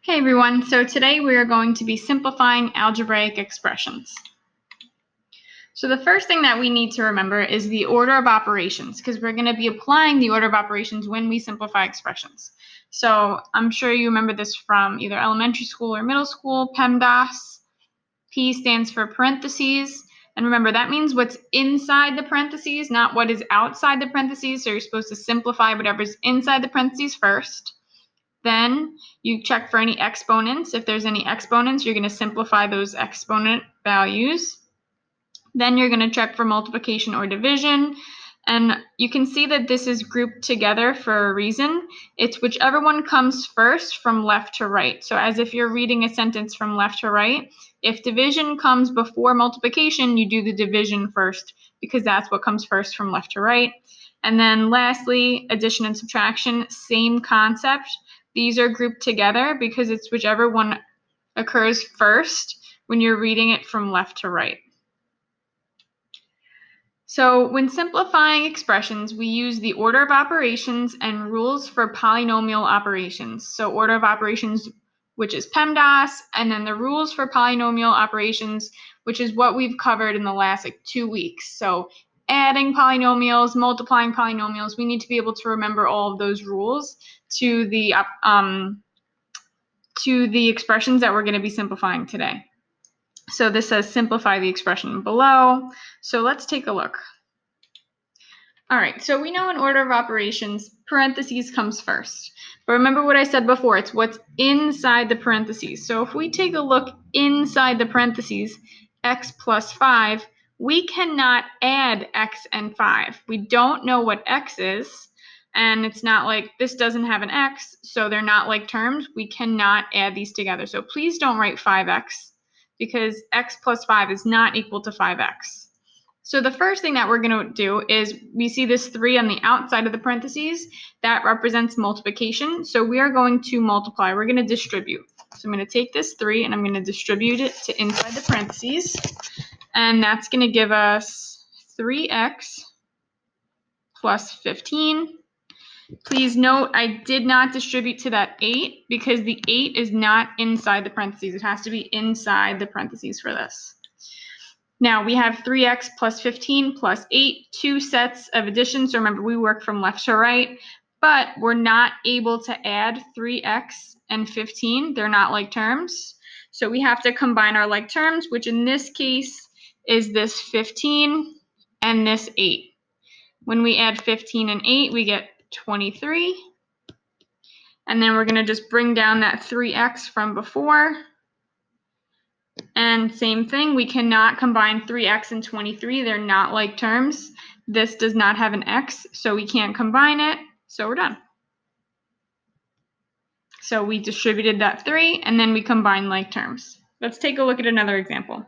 Hey everyone, so today we are going to be simplifying algebraic expressions. So the first thing that we need to remember is the order of operations, because we're going to be applying the order of operations when we simplify expressions. So I'm sure you remember this from either elementary school or middle school, PEMDAS. P stands for parentheses. And remember, that means what's inside the parentheses, not what is outside the parentheses. So you're supposed to simplify whatever's inside the parentheses first. Then you check for any exponents. If there's any exponents, you're going to simplify those exponent values. Then you're going to check for multiplication or division. And you can see that this is grouped together for a reason. It's whichever one comes first from left to right. So as if you're reading a sentence from left to right, if division comes before multiplication, you do the division first because that's what comes first from left to right. And then lastly, addition and subtraction, same concept. These are grouped together because it's whichever one occurs first when you're reading it from left to right. So when simplifying expressions, we use the order of operations and rules for polynomial operations. So order of operations, which is PEMDAS, and then the rules for polynomial operations, which is what we've covered in the last 2 weeks. So adding polynomials, multiplying polynomials, we need to be able to remember all of those rules to the expressions that we're going to be simplifying today. So this says simplify the expression below. So let's take a look. All right, so we know in order of operations, parentheses comes first. But remember what I said before, it's what's inside the parentheses. So if we take a look inside the parentheses, x plus 5, we cannot add x and 5. We don't know what x is, and it's not like this doesn't have an x, so they're not like terms. We cannot add these together. So please don't write 5x, because x plus 5 is not equal to 5x. So the first thing that we're going to do is we see this 3 on the outside of the parentheses. That represents multiplication. So we are going to multiply. We're going to distribute. So I'm going to take this 3 and I'm going to distribute it to inside the parentheses. And that's going to give us 3x plus 15. Please note I did not distribute to that 8 because the 8 is not inside the parentheses. It has to be inside the parentheses for this. Now we have 3x plus 15 plus 8, 2 sets of additions. So remember, we work from left to right, but we're not able to add 3x and 15. They're not like terms. So we have to combine our like terms, which in this case is this 15 and this 8. When we add 15 and 8, we get 23. And then we're going to just bring down that 3x from before. And same thing, we cannot combine 3x and 23. They're not like terms. This does not have an x, so we can't combine it. So we're done. So we distributed that 3, and then we combine like terms. Let's take a look at another example.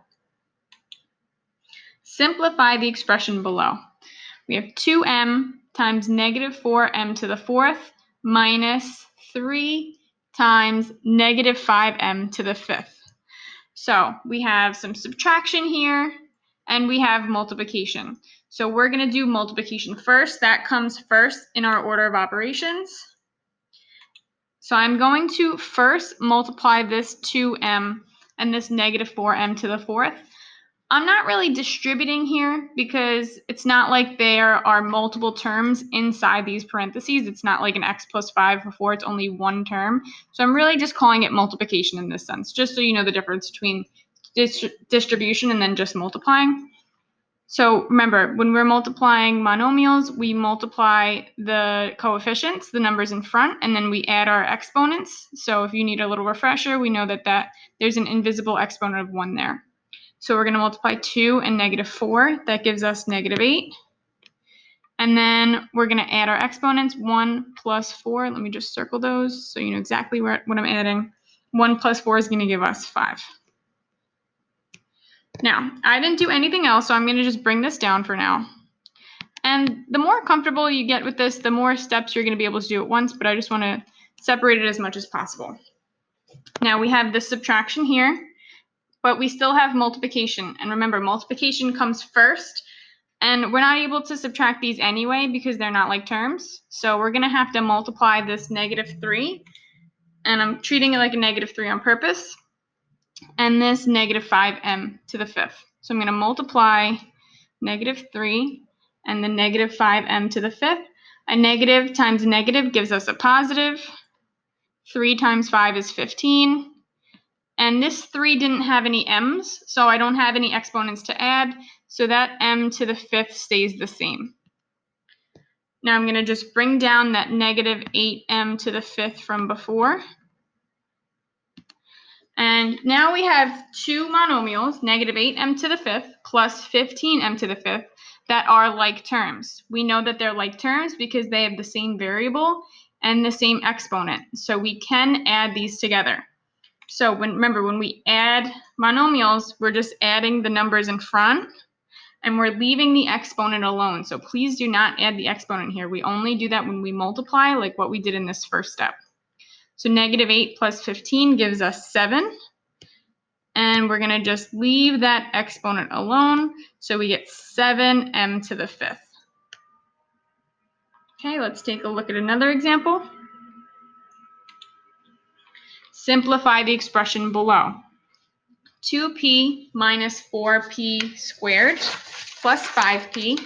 Simplify the expression below. We have 2m times negative 4m to the 4th minus 3 times negative 5m to the 5th. So we have some subtraction here, and we have multiplication. So we're going to do multiplication first. That comes first in our order of operations. So I'm going to first multiply this 2m and this negative 4m to the 4th. I'm not really distributing here because it's not like there are multiple terms inside these parentheses. It's not like an x plus 5 before, it's only one term. So I'm really just calling it multiplication in this sense, just so you know the difference between distribution and then just multiplying. So remember, when we're multiplying monomials, we multiply the coefficients, the numbers in front, and then we add our exponents. So if you need a little refresher, we know that there's an invisible exponent of 1 there. So we're going to multiply 2 and negative 4. That gives us negative 8. And then we're going to add our exponents, 1 plus 4. Let me just circle those so you know exactly what I'm adding. 1 plus 4 is going to give us 5. Now, I didn't do anything else, so I'm going to just bring this down for now. And the more comfortable you get with this, the more steps you're going to be able to do at once, but I just want to separate it as much as possible. Now we have the subtraction here, but we still have multiplication. And remember, multiplication comes first, and we're not able to subtract these anyway because they're not like terms. So we're going to have to multiply this negative 3 and I'm treating it like a -3 on purpose, and this -5m to the 5th. So I'm going to multiply -3 and the -5m to the 5th. A negative times a negative gives us a positive. 3 times 5 is 15. And this 3 didn't have any m's, so I don't have any exponents to add, so that m to the 5th stays the same. Now I'm going to just bring down that -8m to the 5th from before. And now we have two monomials, -8m to the 5th plus 15m to the 5th, that are like terms. We know that they're like terms because they have the same variable and the same exponent. So we can add these together. So remember, when we add monomials, we're just adding the numbers in front and we're leaving the exponent alone. So please do not add the exponent here. We only do that when we multiply, like what we did in this first step. So -8 plus 15 gives us 7. And we're going to just leave that exponent alone. So we get 7m to the 5th. Okay, let's take a look at another example. Simplify the expression below. 2p minus 4p squared plus 5p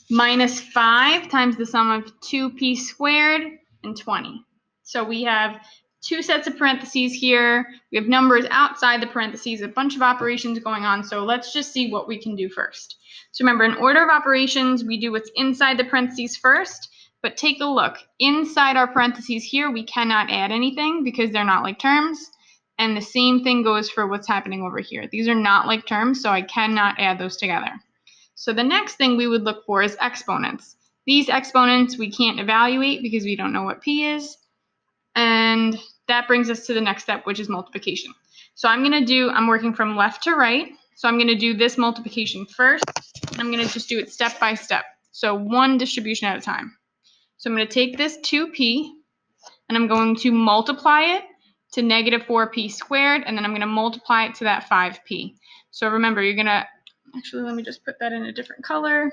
minus 5 times the sum of 2p squared and 20. So we have two sets of parentheses here. We have numbers outside the parentheses, a bunch of operations going on. So let's just see what we can do first. So remember, in order of operations, we do what's inside the parentheses first. But take a look. Inside our parentheses here, we cannot add anything because they're not like terms. And the same thing goes for what's happening over here. These are not like terms, so I cannot add those together. So the next thing we would look for is exponents. These exponents we can't evaluate because we don't know what p is. And that brings us to the next step, which is multiplication. So I'm working from left to right. So I'm going to do this multiplication first. And I'm going to just do it step by step. So one distribution at a time. So I'm going to take this 2p and I'm going to multiply it to -4p squared, and then I'm going to multiply it to that 5p. So remember, you're going to, actually, let me just put that in a different color.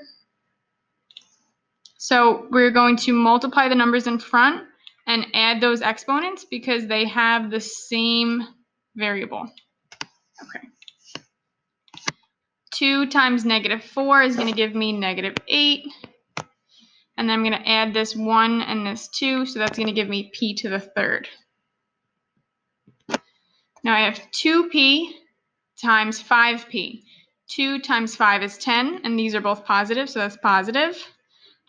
So we're going to multiply the numbers in front and add those exponents because they have the same variable. Okay. 2 times -4 is going to give me -8. And then I'm going to add this 1 and this 2, so that's going to give me p to the 3rd. Now I have 2p times 5p. 2 times 5 is 10, and these are both positive, so that's positive.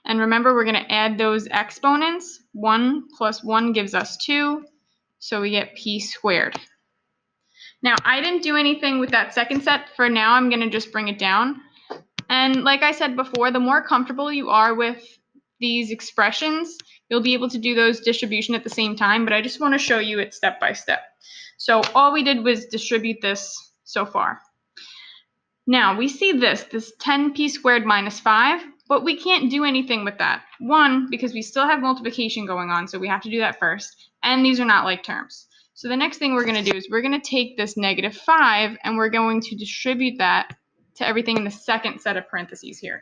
And remember, we're going to add those exponents. 1 plus 1 gives us 2, so we get p squared. Now, I didn't do anything with that second set. For now, I'm going to just bring it down. And like I said before, the more comfortable you are with these expressions, you'll be able to do those distribution at the same time, but I just want to show you it step by step. So all we did was distribute this so far. Now, we see this 10p squared minus 5, but we can't do anything with that. One, because we still have multiplication going on, so we have to do that first, and these are not like terms. So the next thing we're going to do is we're going to take this -5, and we're going to distribute that to everything in the second set of parentheses here.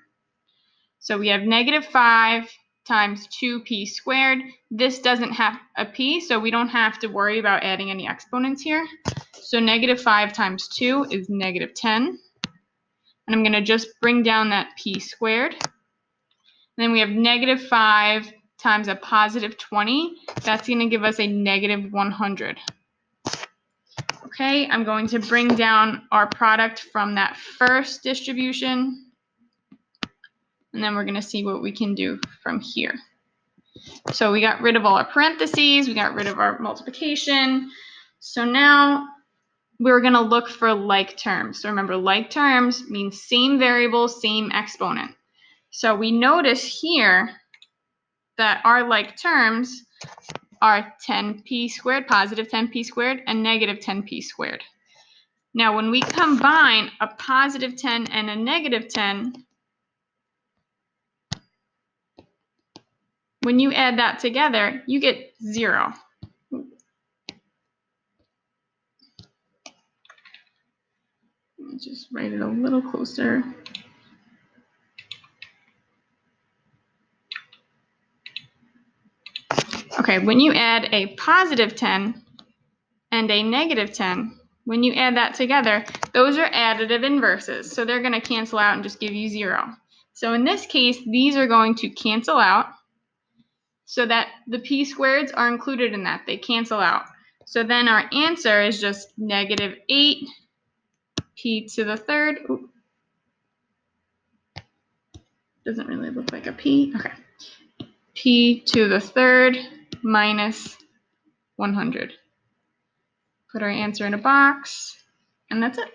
So we have -5 times 2p squared. This doesn't have a p, so we don't have to worry about adding any exponents here. So -5 times 2 is -10. And I'm going to just bring down that p squared. And then we have -5 times a positive 20. That's going to give us a -100. Okay, I'm going to bring down our product from that first distribution. And then we're going to see what we can do from here. So we got rid of all our parentheses. We got rid of our multiplication. So now we're going to look for like terms. So remember, like terms means same variable, same exponent. So we notice here that our like terms are 10p squared, positive 10p squared, and -10p squared. Now, when we combine a positive 10 and a -10, when you add that together, you get 0. Let me just write it a little closer. Okay, Okay, when you add a positive 10 and a negative 10, when you add that together, those are additive inverses. So they're going to cancel out and just give you 0. So in this case, these are going to cancel out so that the p squareds are included in that. They cancel out. So then our answer is just negative 8 p to the third. Ooh. Doesn't really look like a p. Okay. P to the third minus 100. Put our answer in a box, and that's it.